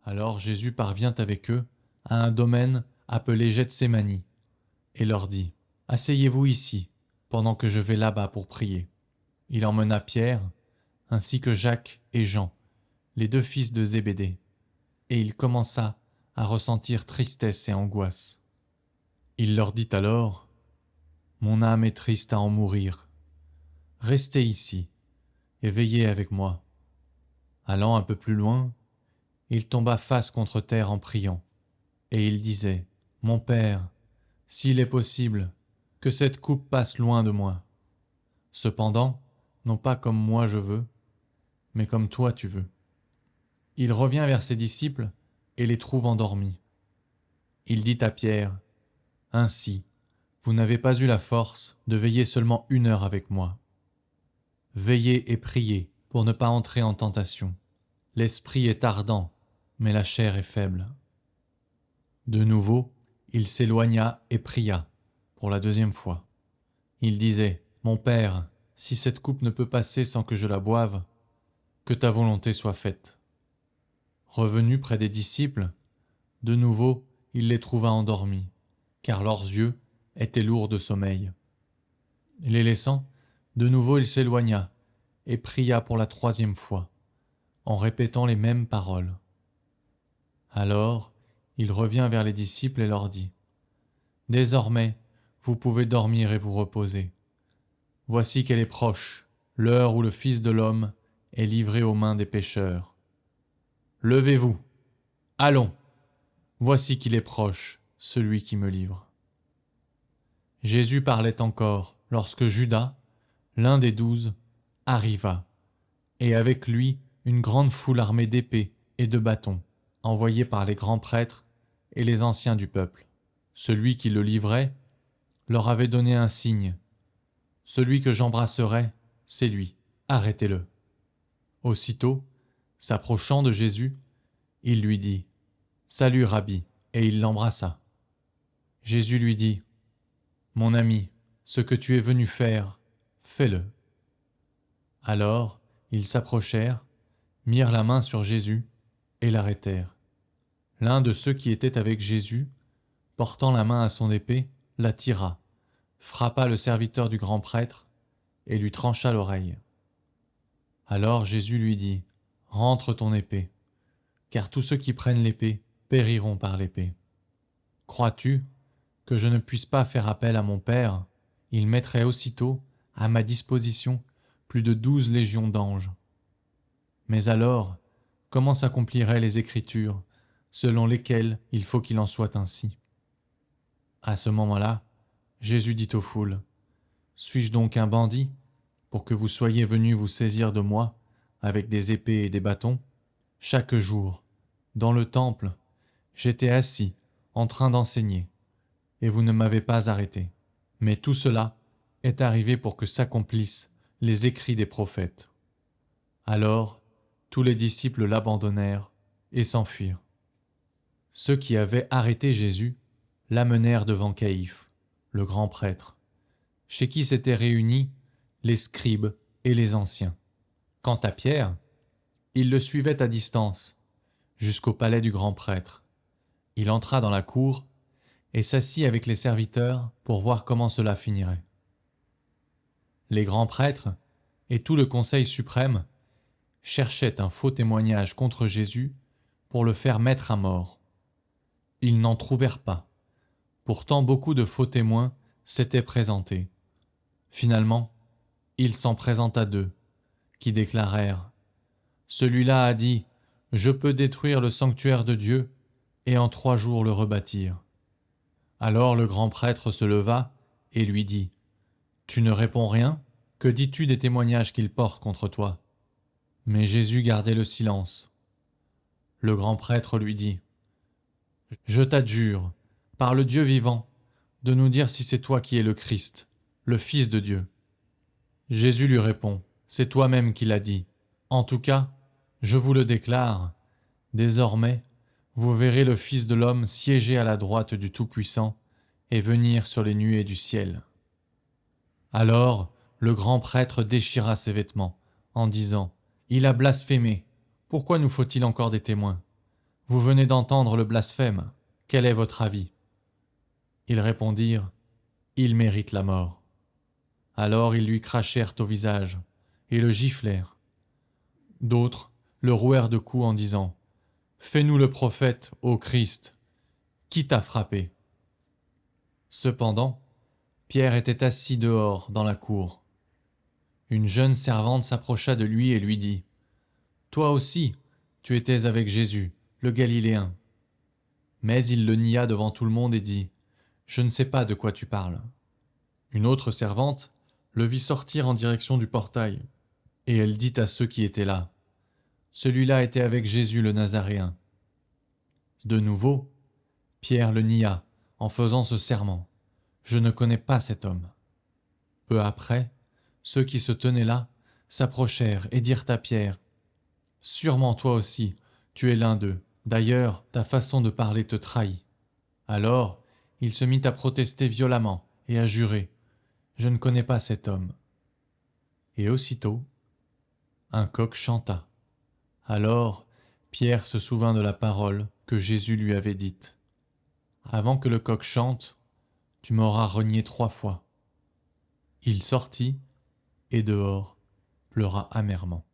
Alors Jésus parvient avec eux à un domaine appelé Gethsémani et leur dit : « Asseyez-vous ici, pendant que je vais là-bas pour prier. » Il emmena Pierre, ainsi que Jacques et Jean, les deux fils de Zébédée, et il commença à ressentir tristesse et angoisse. Il leur dit alors : « Mon âme est triste à en mourir. Restez ici et veillez avec moi. » Allant un peu plus loin, il tomba face contre terre en priant, et il disait : « Mon Père, s'il est possible, que cette coupe passe loin de moi. Cependant, non pas comme moi je veux, mais comme toi tu veux. » Il revient vers ses disciples et les trouve endormis. Il dit à Pierre : « Ainsi, vous n'avez pas eu la force de veiller seulement 1 heure avec moi. Veillez et priez pour ne pas entrer en tentation. L'esprit est ardent, mais la chair est faible. » De nouveau, il s'éloigna et pria, pour la 2e fois. Il disait : « Mon Père, si cette coupe ne peut passer sans que je la boive, que ta volonté soit faite. » Revenu près des disciples, de nouveau il les trouva endormis, car leurs yeux étaient lourds de sommeil. Les laissant, de nouveau il s'éloigna et pria pour la 3e fois, en répétant les mêmes paroles. Alors il revient vers les disciples et leur dit : « Désormais, vous pouvez dormir et vous reposer. Voici qu'elle est proche, l'heure où le Fils de l'homme est livré aux mains des pécheurs. Levez-vous, allons, voici qu'il est proche, celui qui me livre. » Jésus parlait encore lorsque Judas, l'un des 12, arriva, et avec lui une grande foule armée d'épées et de bâtons, envoyée par les grands prêtres et les anciens du peuple. Celui qui le livrait leur avait donné un signe : « Celui que j'embrasserai, c'est lui, arrêtez-le. » Aussitôt, s'approchant de Jésus, il lui dit : « Salut, Rabbi !» et il l'embrassa. Jésus lui dit : « Mon ami, ce que tu es venu faire, fais-le. » Alors, ils s'approchèrent, mirent la main sur Jésus et l'arrêtèrent. L'un de ceux qui étaient avec Jésus, portant la main à son épée, la tira, frappa le serviteur du grand prêtre et lui trancha l'oreille. Alors Jésus lui dit : « Rentre ton épée, car tous ceux qui prennent l'épée périront par l'épée. Crois-tu que je ne puisse pas faire appel à mon Père ? Il mettrait aussitôt à ma disposition plus de 12 légions d'anges. Mais alors, comment s'accompliraient les Écritures, selon lesquelles il faut qu'il en soit ainsi ? » À ce moment-là, Jésus dit aux foules : « Suis-je donc un bandit, pour que vous soyez venus vous saisir de moi avec des épées et des bâtons ? Chaque jour, dans le temple, j'étais assis, en train d'enseigner, et vous ne m'avez pas arrêté. Mais tout cela est arrivé pour que s'accomplissent les écrits des prophètes. » Alors, tous les disciples l'abandonnèrent et s'enfuirent. Ceux qui avaient arrêté Jésus l'amenèrent devant Caïphe, le grand prêtre, chez qui s'étaient réunis les scribes et les anciens. Quant à Pierre, il le suivait à distance, jusqu'au palais du grand prêtre. Il entra dans la cour et s'assit avec les serviteurs pour voir comment cela finirait. Les grands prêtres et tout le conseil suprême cherchaient un faux témoignage contre Jésus pour le faire mettre à mort. Ils n'en trouvèrent pas. Pourtant beaucoup de faux témoins s'étaient présentés. Finalement, il s'en présenta 2, qui déclarèrent : « Celui-là a dit : je peux détruire le sanctuaire de Dieu et en 3 jours le rebâtir. » Alors le grand prêtre se leva et lui dit : « Tu ne réponds rien ? Que dis-tu des témoignages qu'il porte contre toi ?» Mais Jésus gardait le silence. Le grand prêtre lui dit : « Je t'adjure, par le Dieu vivant, de nous dire si c'est toi qui es le Christ, le Fils de Dieu. » Jésus lui répond : « C'est toi-même qui l'as dit. En tout cas, je vous le déclare, désormais, vous verrez le Fils de l'homme siéger à la droite du Tout-Puissant et venir sur les nuées du ciel. » Alors, le grand prêtre déchira ses vêtements, en disant : « Il a blasphémé. Pourquoi nous faut-il encore des témoins ? Vous venez d'entendre le blasphème. Quel est votre avis ? Ils répondirent, il mérite la mort. Alors ils lui crachèrent au visage et le giflèrent. D'autres le rouèrent de coups en disant, fais-nous le prophète, ô Christ. Qui t'a frappé ? Cependant, Pierre était assis dehors dans la cour. Une jeune servante s'approcha de lui et lui dit, toi aussi, tu étais avec Jésus, le Galiléen. Mais il le nia devant tout le monde et dit, je ne sais pas de quoi tu parles. Une autre servante le vit sortir en direction du portail, et elle dit à ceux qui étaient là, celui-là était avec Jésus le Nazaréen. De nouveau, Pierre le nia en faisant ce serment, je ne connais pas cet homme. Peu après, ceux qui se tenaient là s'approchèrent et dirent à Pierre, sûrement toi aussi, tu es l'un d'eux. D'ailleurs, ta façon de parler te trahit. Alors, il se mit à protester violemment et à jurer, je ne connais pas cet homme. Et aussitôt, un coq chanta. Alors, Pierre se souvint de la parole que Jésus lui avait dite. Avant que le coq chante, tu m'auras renié 3 fois. Il sortit et dehors pleura amèrement.